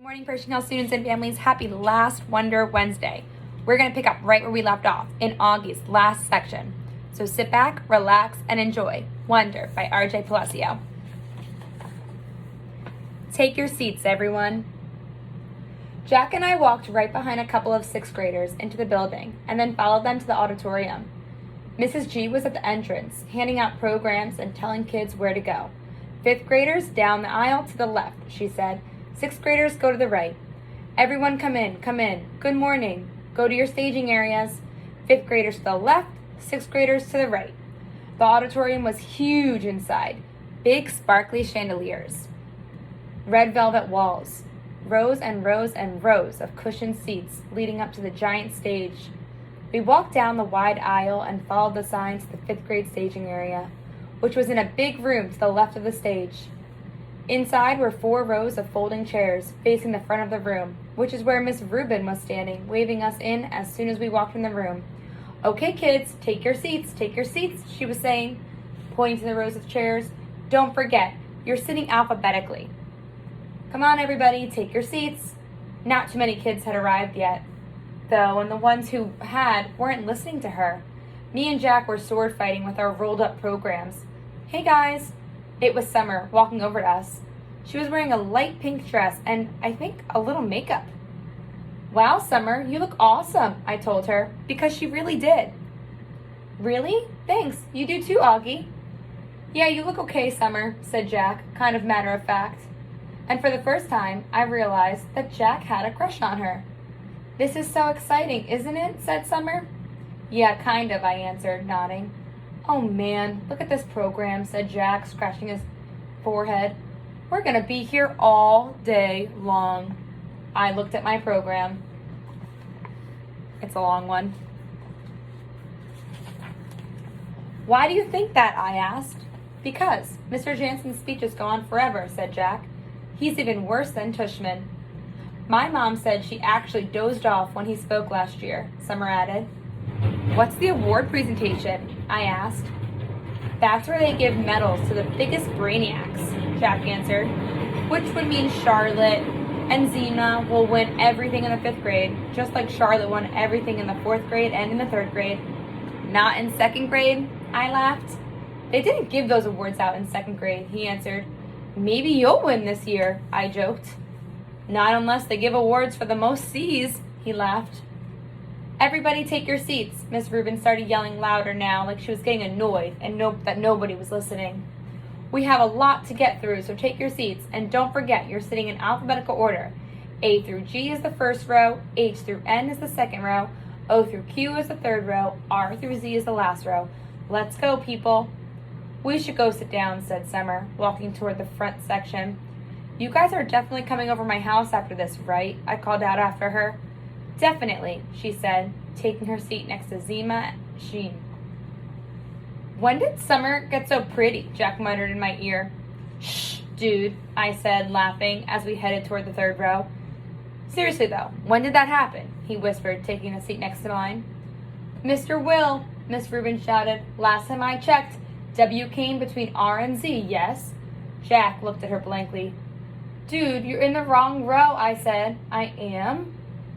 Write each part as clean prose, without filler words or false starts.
Good morning, Pershing Hill students and families. Happy Last Wonder Wednesday. We're going to pick up right where we left off in Augie's last section. So sit back, relax, and enjoy Wonder by R.J. Palacio. Take your seats, everyone. Jack and I walked right behind a couple of sixth graders into the building and then followed them to the auditorium. Mrs. G was at the entrance, handing out programs and telling kids where to go. Fifth graders down the aisle to the left, she said. Sixth graders go to the right. Everyone come in, come in. Good morning. Go to your staging areas. Fifth graders to the left, sixth graders to the right. The auditorium was huge inside. Big sparkly chandeliers. Red velvet walls. Rows and rows and rows of cushioned seats leading up to the giant stage. We walked down the wide aisle and followed the signs to the fifth grade staging area, which was in a big room to the left of the stage. Inside were 4 rows of folding chairs facing the front of the room, which is where Miss Rubin was standing, waving us in as soon as we walked in the room. "Okay, kids, take your seats, she was saying, pointing to the rows of chairs. "Don't forget, you're sitting alphabetically. Come on, everybody, take your seats." Not too many kids had arrived yet, though, and the ones who had weren't listening to her. Me and Jack were sword fighting with our rolled up programs. "Hey, guys." It was Summer, walking over to us. She was wearing a light pink dress and, I think, a little makeup. "Wow, Summer, you look awesome," I told her, because she really did. "Really? Thanks. You do too, Augie." "Yeah, you look okay, Summer," said Jack, kind of matter of fact. And for the first time, I realized that Jack had a crush on her. "This is so exciting, isn't it?" said Summer. "Yeah, kind of," I answered, nodding. "Oh man, look at this program," said Jack, scratching his forehead. "We're going to be here all day long." I looked at my program. It's a long one. "Why do you think that?" I asked. "Because Mr. Jansen's speeches go on forever," said Jack. "He's even worse than Tushman." "My mom said she actually dozed off when he spoke last year," Summer added. "What's the award presentation?" I asked. "That's where they give medals to the biggest brainiacs," Jack answered, which would mean Charlotte and Zena will win everything in the 5th grade, just like Charlotte won everything in the 4th grade and in the 3rd grade. "Not in 2nd grade?" I laughed. "They didn't give those awards out in 2nd grade," he answered. "Maybe you'll win this year," I joked. "Not unless they give awards for the most C's," he laughed. "Everybody take your seats." Miss Rubin started yelling louder now, like she was getting annoyed and that nobody was listening. "We have a lot to get through, so take your seats, and don't forget you're sitting in alphabetical order. A through G is the first row, H through N is the second row, O through Q is the third row, R through Z is the last row. Let's go, people." "We should go sit down," said Summer, walking toward the front section. "You guys are definitely coming over my house after this, right?" I called out after her. "Definitely," she said, taking her seat next to Zima Sheen. "When did Summer get so pretty?" Jack muttered in my ear. "Shh, dude," I said, laughing as we headed toward the 3rd row. "Seriously, though, when did that happen?" he whispered, taking the seat next to mine. "Mr. Will," Miss Rubin shouted. "Last time I checked, W came between R and Z, yes?" Jack looked at her blankly. "Dude, you're in the wrong row," I said. "I am?"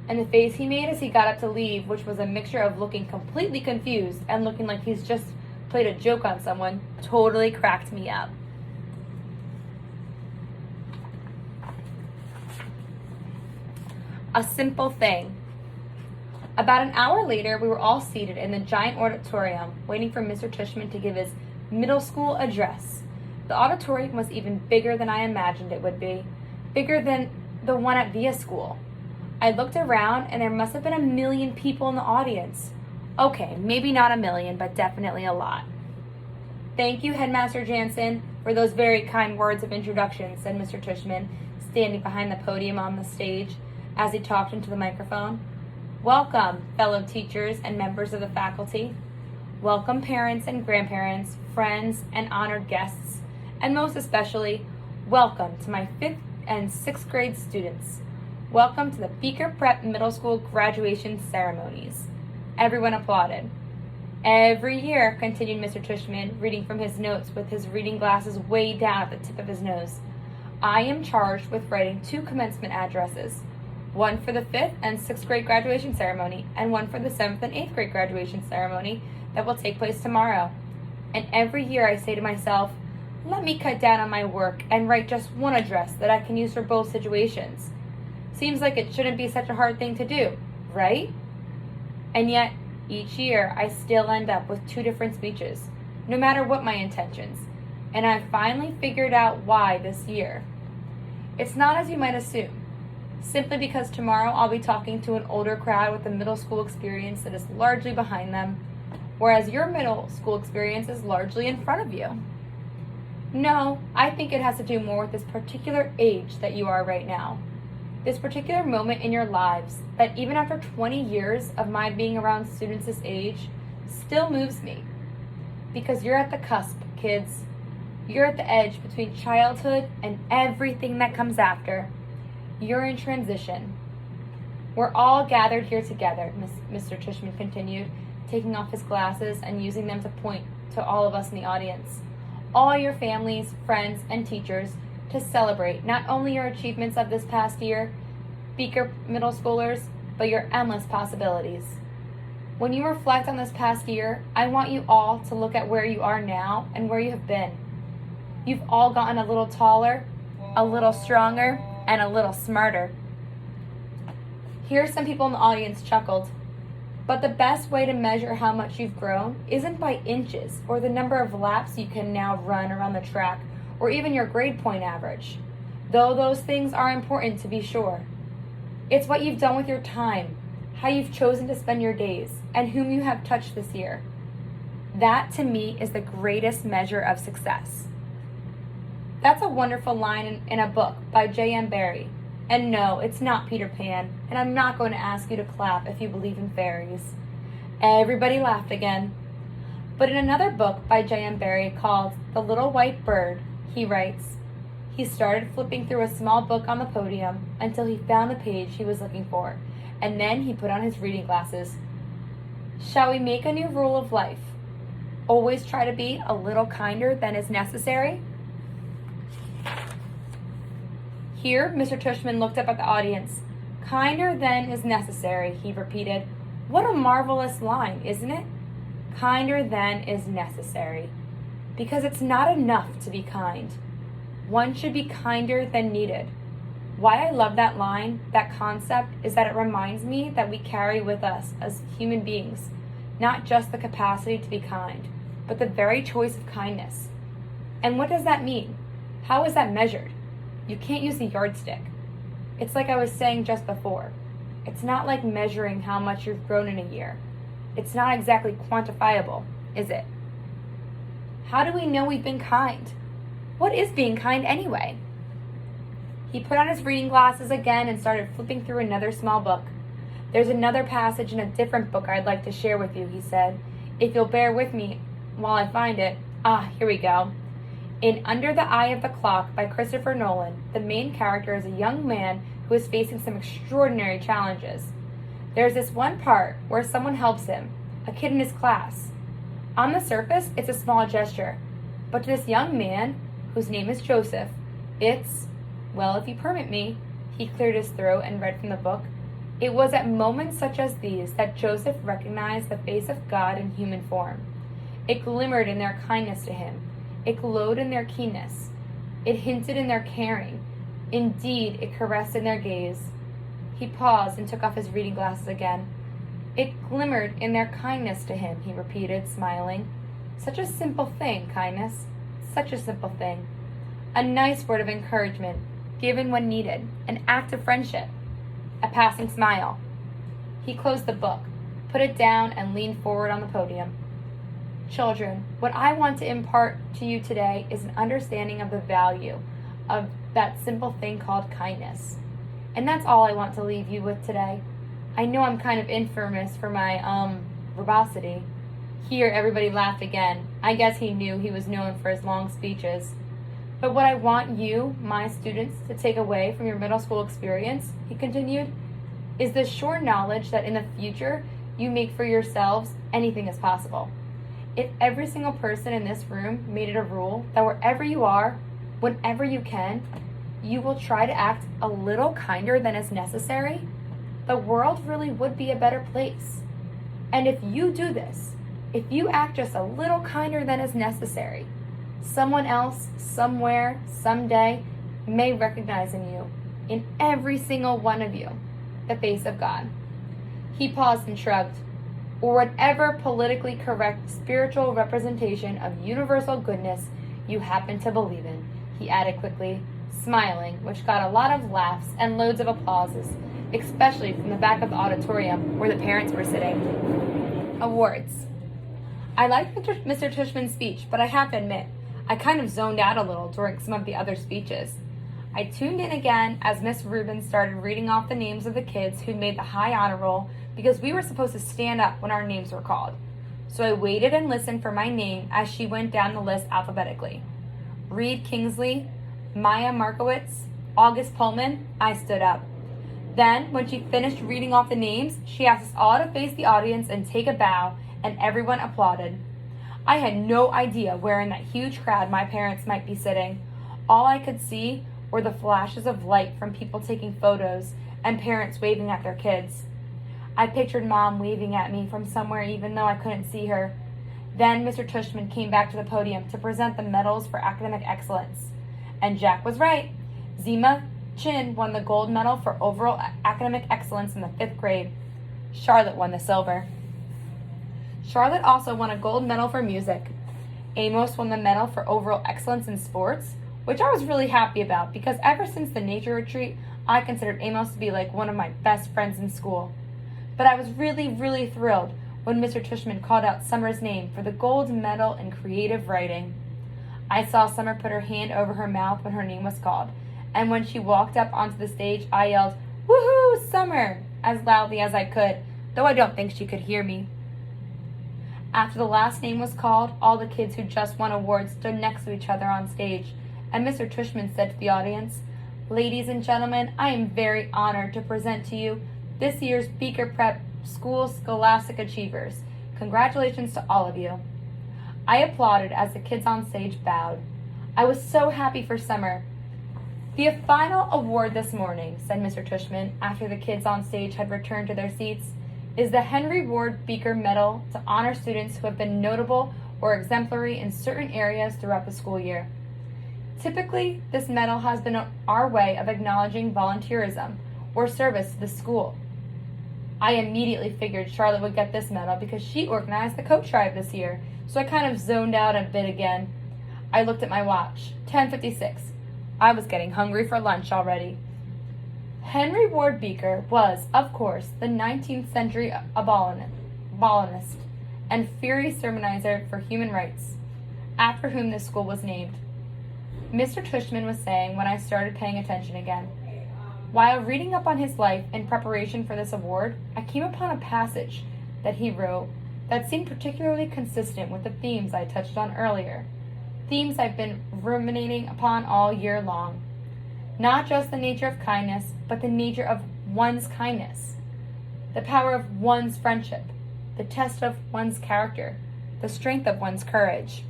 And the face he made as he got up to leave, which was a mixture of looking completely confused and looking like he's just played a joke on someone, totally cracked me up. A simple thing. About an hour later, we were all seated in the giant auditorium, waiting for Mr. Tushman to give his middle school address. The auditorium was even bigger than I imagined it would be, bigger than the one at Via School. I looked around, and there must have been 1 million people in the audience. Okay, maybe not 1 million, but definitely a lot. "Thank you, Headmaster Jansen, for those very kind words of introduction," said Mr. Tushman, standing behind the podium on the stage as he talked into the microphone. "Welcome, fellow teachers and members of the faculty. Welcome, parents and grandparents, friends and honored guests, and most especially, welcome to my 5th and 6th grade students. Welcome to the Beaker Prep Middle School graduation ceremonies." Everyone applauded. "Every year," continued Mr. Tushman, reading from his notes with his reading glasses way down at the tip of his nose, I am charged with writing 2 commencement addresses, one for the 5th and 6th grade graduation ceremony, and one for the 7th and 8th grade graduation ceremony that will take place tomorrow. And every year I say to myself, let me cut down on my work and write just one address that I can use for both situations. Seems like it shouldn't be such a hard thing to do, right? And yet, each year I still end up with 2 different speeches, no matter what my intentions. And I finally figured out why this year. It's not as you might assume. Simply because tomorrow I'll be talking to an older crowd with a middle school experience that is largely behind them, whereas your middle school experience is largely in front of you. No, I think it has to do more with this particular age that you are right now. This particular moment in your lives that even after 20 years of my being around students this age still moves me. Because you're at the cusp, kids. You're at the edge between childhood and everything that comes after. You're in transition. We're all gathered here together, Mr. Tushman continued, taking off his glasses and using them to point to all of us in the audience. All your families, friends, and teachers to celebrate not only your achievements of this past year, Beaker middle schoolers, but your endless possibilities. When you reflect on this past year, I want you all to look at where you are now and where you have been. You've all gotten a little taller, a little stronger, and a little smarter. Here, some people in the audience chuckled. But the best way to measure how much you've grown isn't by inches or the number of laps you can now run around the track or even your grade point average, though those things are important to be sure. It's what you've done with your time, how you've chosen to spend your days, and whom you have touched this year. That, to me, is the greatest measure of success. That's a wonderful line in a book by J.M. Barrie. And no, it's not Peter Pan, and I'm not going to ask you to clap if you believe in fairies. Everybody laughed again. But in another book by J.M. Barrie called The Little White Bird, he writes, he started flipping through a small book on the podium until he found the page he was looking for, and then he put on his reading glasses. Shall we make a new rule of life? Always try to be a little kinder than is necessary? Here, Mr. Tushman looked up at the audience. Kinder than is necessary, he repeated. What a marvelous line, isn't it? Kinder than is necessary. Because it's not enough to be kind. One should be kinder than needed. Why I love that line, that concept, is that it reminds me that we carry with us as human beings not just the capacity to be kind, but the very choice of kindness. And what does that mean? How is that measured? You can't use the yardstick. It's like I was saying just before. It's not like measuring how much you've grown in a year. It's not exactly quantifiable, is it? How do we know we've been kind? What is being kind anyway? He put on his reading glasses again and started flipping through another small book. There's another passage in a different book I'd like to share with you, he said. If you'll bear with me while I find it. Here we go. In Under the Eye of the Clock by Christopher Nolan, the main character is a young man who is facing some extraordinary challenges. There's this one part where someone helps him, a kid in his class. On the surface, it's a small gesture, but to this young man, whose name is Joseph, it's, well, if you permit me, he cleared his throat and read from the book. It was at moments such as these that Joseph recognized the face of God in human form. It glimmered in their kindness to him. It glowed in their keenness. It hinted in their caring. Indeed, it caressed in their gaze. He paused and took off his reading glasses again. It glimmered in their kindness to him, he repeated, smiling. Such a simple thing, kindness. Such a simple thing. A nice word of encouragement, given when needed. An act of friendship. A passing smile. He closed the book, put it down, and leaned forward on the podium. Children, what I want to impart to you today is an understanding of the value of that simple thing called kindness. And that's all I want to leave you with today. I know I'm kind of infamous for my, verbosity. Here, everybody laughed again. I guess he knew he was known for his long speeches. But what I want you, my students, to take away from your middle school experience, he continued, is the sure knowledge that in the future you make for yourselves, anything is possible. If every single person in this room made it a rule that wherever you are, whenever you can, you will try to act a little kinder than is necessary, the world really would be a better place. And if you do this, if you act just a little kinder than is necessary, someone else, somewhere, someday may recognize in you, in every single one of you, the face of God. He paused and shrugged. Or whatever politically correct spiritual representation of universal goodness you happen to believe in, he added quickly, smiling, which got a lot of laughs and loads of applauses, especially from the back of the auditorium where the parents were sitting. Awards. I liked Mr. Tushman's speech, but I have to admit, I kind of zoned out a little during some of the other speeches. I tuned in again as Miss Rubin started reading off the names of the kids who made the high honor roll because we were supposed to stand up when our names were called. So I waited and listened for my name as she went down the list alphabetically. Reed Kingsley, Maya Markowitz, August Pullman. I stood up. Then, when she finished reading off the names, she asked us all to face the audience and take a bow, and everyone applauded. I had no idea where in that huge crowd my parents might be sitting. All I could see were the flashes of light from people taking photos and parents waving at their kids. I pictured Mom waving at me from somewhere even though I couldn't see her. Then Mr. Tushman came back to the podium to present the medals for academic excellence. And Jack was right. Zima Chin won the gold medal for overall academic excellence in the 5th grade. Charlotte won the silver. Charlotte also won a gold medal for music. Amos won the medal for overall excellence in sports, which I was really happy about because ever since the nature retreat, I considered Amos to be like one of my best friends in school. But I was really, really thrilled when Mr. Tushman called out Summer's name for the gold medal in creative writing. I saw Summer put her hand over her mouth when her name was called, and when she walked up onto the stage, I yelled, "Woohoo, Summer!" as loudly as I could, though I don't think she could hear me. After the last name was called, all the kids who just won awards stood next to each other on stage, and Mr. Tushman said to the audience, "Ladies and gentlemen, I am very honored to present to you this year's Beaker Prep School Scholastic Achievers. Congratulations to all of you." I applauded as the kids on stage bowed. I was so happy for Summer. "The final award this morning," said Mr. Tushman, after the kids on stage had returned to their seats, "is the Henry Ward Beaker Medal to honor students who have been notable or exemplary in certain areas throughout the school year. Typically, this medal has been our way of acknowledging volunteerism or service to the school." I immediately figured Charlotte would get this medal because she organized the coat drive this year, so I kind of zoned out a bit again. I looked at my watch. 10:56. I was getting hungry for lunch already. Henry Ward Beaker was, of course, the 19th century abolitionist and fiery sermonizer for human rights, after whom this school was named. Mr. Tushman was saying when I started paying attention again. While reading up on his life in preparation for this award, I came upon a passage that he wrote that seemed particularly consistent with the themes I touched on earlier, themes I've been ruminating upon all year long. Not just the nature of kindness, but the nature of one's kindness, the power of one's friendship, the test of one's character, the strength of one's courage.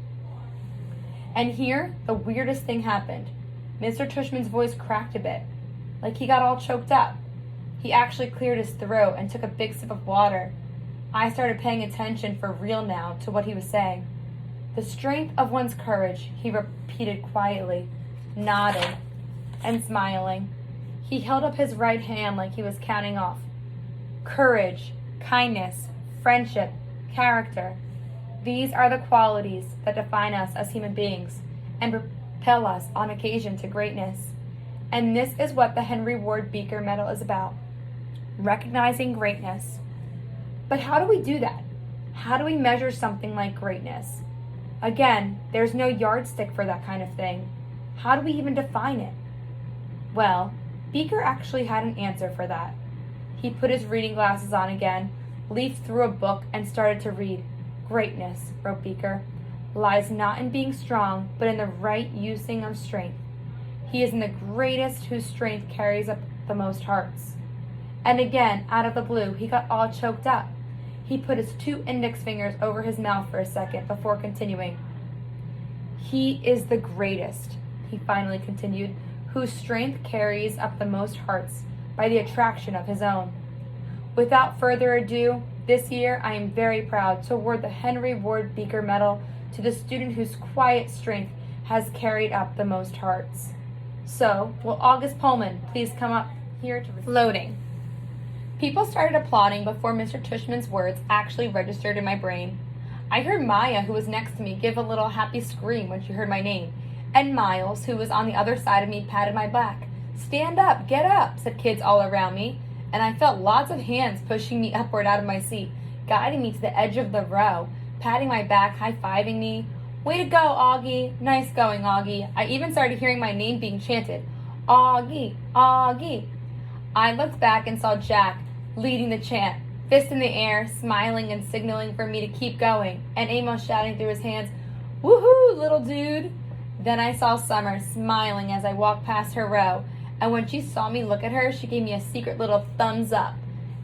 And here, the weirdest thing happened. Mr. Tushman's voice cracked a bit, like he got all choked up. He actually cleared his throat and took a big sip of water. I started paying attention for real now to what he was saying. "The strength of one's courage," he repeated quietly, nodding and smiling. He held up his right hand like he was counting off. "Courage, kindness, friendship, character. These are the qualities that define us as human beings and propel us on occasion to greatness. And this is what the Henry Ward Beaker Medal is about, recognizing greatness. But how do we do that? How do we measure something like greatness? Again, there's no yardstick for that kind of thing. How do we even define it? Well, Beaker actually had an answer for that. He put his reading glasses on again, leafed through a book, and started to read. "Greatness," wrote Beaker, "lies not in being strong, but in the right using of strength. He is in the greatest whose strength carries up the most hearts." And again, out of the blue, he got all choked up. He put his 2 index fingers over his mouth for a second before continuing. "He is the greatest," he finally continued, whose strength carries up the most hearts by the attraction of his own. Without further ado, this year I am very proud to award the Henry Ward Beaker Medal to the student whose quiet strength has carried up the most hearts. So, will August Pullman please come up here to receive? Loading. People started applauding before Mr. Tushman's words actually registered in my brain. I heard Maya, who was next to me, give a little happy scream when she heard my name, and Miles, who was on the other side of me, patted my back. "Stand up, get up," said kids all around me, and I felt lots of hands pushing me upward out of my seat, guiding me to the edge of the row, patting my back, high-fiving me. "Way to go, Augie. Nice going, Augie." I even started hearing my name being chanted. "Augie, Augie." I looked back and saw Jack leading the chant, fist in the air, smiling and signaling for me to keep going, and Amos shouting through his hands, "Woohoo, little dude." Then I saw Summer smiling as I walked past her row, and when she saw me look at her, she gave me a secret little thumbs up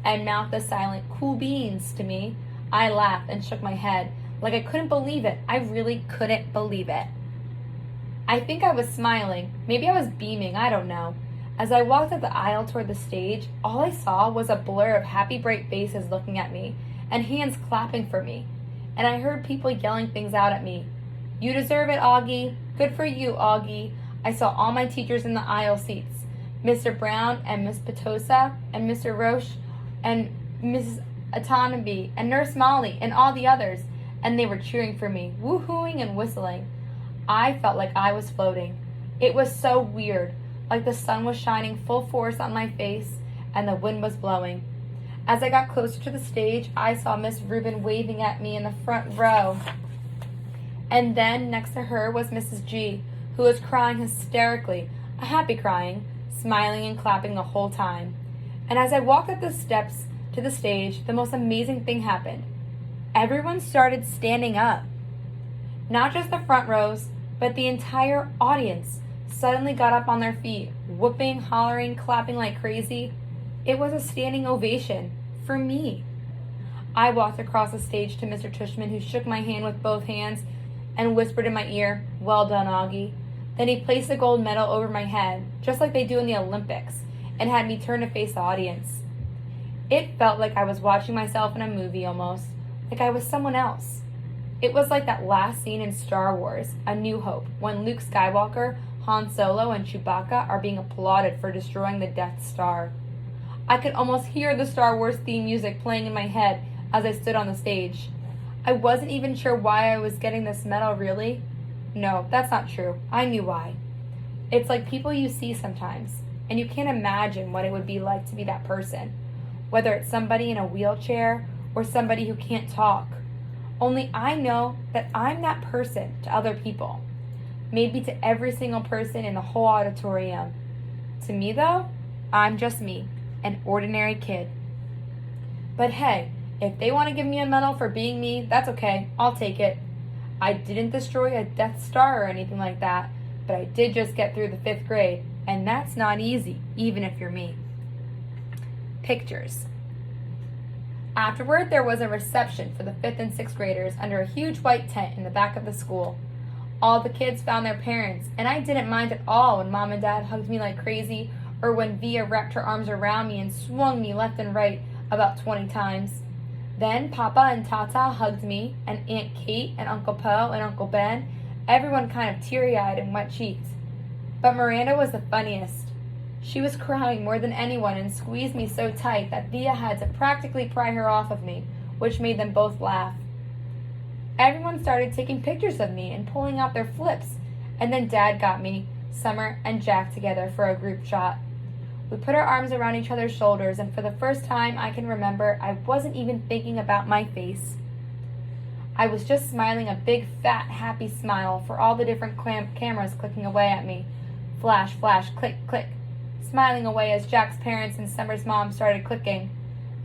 and mouthed a silent "cool beans" to me. I laughed and shook my head, like I couldn't believe it. I really couldn't believe it. I think I was smiling. Maybe I was beaming, I don't know. As I walked up the aisle toward the stage, all I saw was a blur of happy, bright faces looking at me, and hands clapping for me. And I heard people yelling things out at me. "You deserve it, Augie. Good for you, Augie." I saw all my teachers in the aisle seats, Mr. Brown and Miss Petosa and Mr. Roche and Mrs. Atanaby and Nurse Molly and all the others, and they were cheering for me, woohooing and whistling. I felt like I was floating. It was so weird, like the sun was shining full force on my face and the wind was blowing. As I got closer to the stage, I saw Miss Rubin waving at me in the front row. And then next to her was Mrs. G, who was crying hysterically, a happy crying, smiling and clapping the whole time. And as I walked up the steps to the stage, the most amazing thing happened. Everyone started standing up. Not just the front rows, but the entire audience suddenly got up on their feet, whooping, hollering, clapping like crazy. It was a standing ovation for me. I walked across the stage to Mr. Tushman, who shook my hand with both hands and whispered in my ear, "Well done, Augie." Then he placed a gold medal over my head, just like they do in the Olympics, and had me turn to face the audience. It felt like I was watching myself in a movie almost, like I was someone else. It was like that last scene in Star Wars, A New Hope, when Luke Skywalker, Han Solo, and Chewbacca are being applauded for destroying the Death Star. I could almost hear the Star Wars theme music playing in my head as I stood on the stage. I wasn't even sure why I was getting this medal, really. No, that's not true. I knew why. It's like people you see sometimes, and you can't imagine what it would be like to be that person, whether it's somebody in a wheelchair or somebody who can't talk. Only I know that I'm that person to other people. Maybe to every single person in the whole auditorium. To me, though, I'm just me, an ordinary kid. But hey, if they want to give me a medal for being me, that's okay. I'll take it. I didn't destroy a Death Star or anything like that, but I did just get through the 5th grade, and that's not easy, even if you're me. Pictures. Afterward, there was a reception for the 5th and 6th graders under a huge white tent in the back of the school. All the kids found their parents, and I didn't mind at all when Mom and Dad hugged me like crazy, or when Via wrapped her arms around me and swung me left and right about 20 times. Then Papa and Tata hugged me, and Aunt Kate and Uncle Po and Uncle Ben, everyone kind of teary-eyed and wet-cheeked. But Miranda was the funniest. She was crying more than anyone and squeezed me so tight that Via had to practically pry her off of me, which made them both laugh. Everyone started taking pictures of me and pulling out their flips, and then Dad got me, Summer, and Jack together for a group shot. We put our arms around each other's shoulders, and for the first time I can remember, I wasn't even thinking about my face. I was just smiling a big, fat, happy smile for all the different cameras clicking away at me. Flash, flash, click, click. Smiling away as Jack's parents and Summer's mom started clicking.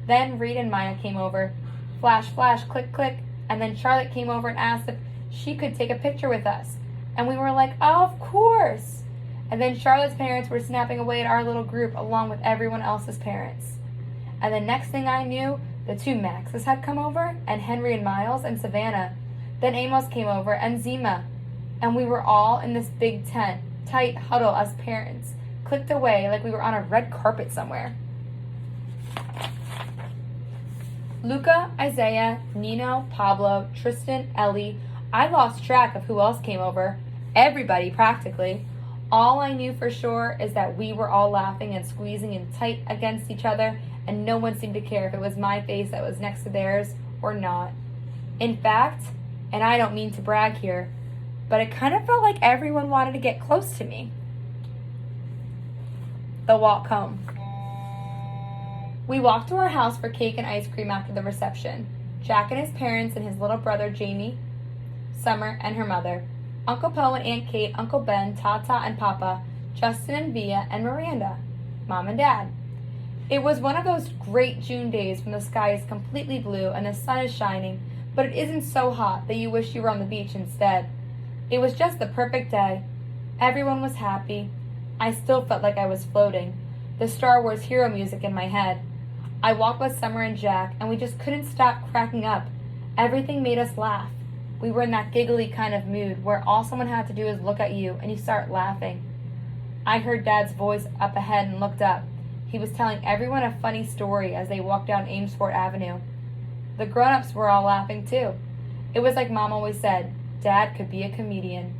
Then Reed and Maya came over. Flash, flash, click, click. And then Charlotte came over and asked if she could take a picture with us. And we were like, "Oh, of course." And then Charlotte's parents were snapping away at our little group along with everyone else's parents. And the next thing I knew, the 2 Maxes had come over, and Henry and Miles and Savannah. Then Amos came over and Zima. And we were all in this big tent, tight huddle us parents clicked away like we were on a red carpet somewhere. Luca, Isaiah, Nino, Pablo, Tristan, Ellie. I lost track of who else came over. Everybody, practically. All I knew for sure is that we were all laughing and squeezing in tight against each other, and no one seemed to care if it was my face that was next to theirs or not. In fact, and I don't mean to brag here, but it kind of felt like everyone wanted to get close to me. The walk home. We walked to our house for cake and ice cream after the reception. Jack and his parents and his little brother Jamie, Summer and her mother, Uncle Poe and Aunt Kate, Uncle Ben, Tata and Papa, Justin and Via, and Miranda, Mom and Dad. It was one of those great June days when the sky is completely blue and the sun is shining, but it isn't so hot that you wish you were on the beach instead. It was just the perfect day. Everyone was happy. I still felt like I was floating, the Star Wars hero music in my head. I walked with Summer and Jack, and we just couldn't stop cracking up. Everything made us laugh. We were in that giggly kind of mood where all someone had to do is look at you and you start laughing. I heard Dad's voice up ahead and looked up. He was telling everyone a funny story as they walked down Amesfort Avenue. The grown-ups were all laughing too. It was like Mom always said, Dad could be a comedian.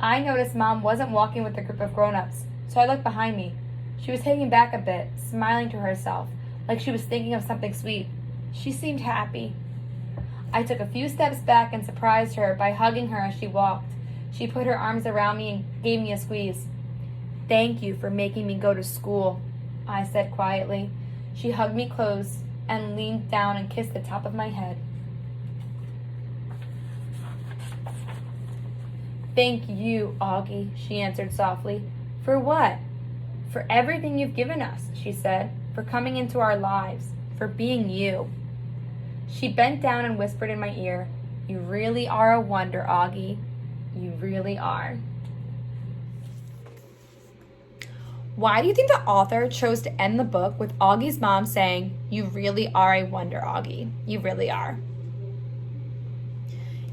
I noticed Mom wasn't walking with a group of grown-ups, so I looked behind me. She was taking back a bit, smiling to herself, like she was thinking of something sweet. She seemed happy. I took a few steps back and surprised her by hugging her as she walked. She put her arms around me and gave me a squeeze. Thank you for making me go to school, I said quietly. She hugged me close and leaned down and kissed the top of my head. Thank you, Augie, she answered softly. For what? For everything you've given us, she said. For coming into our lives. For being you. She bent down and whispered in my ear, You really are a wonder, Augie. You really are. Why do you think the author chose to end the book with Augie's mom saying, You really are a wonder, Augie. You really are.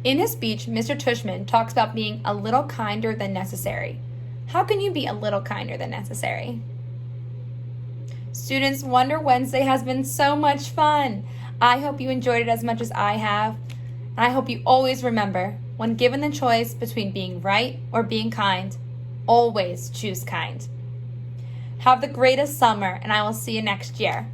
In his speech, Mr. Tushman talks about being a little kinder than necessary. How can you be a little kinder than necessary? Students, Wonder Wednesday has been so much fun. I hope you enjoyed it as much as I have. And I hope you always remember, when given the choice between being right or being kind, always choose kind. Have the greatest summer, and I will see you next year.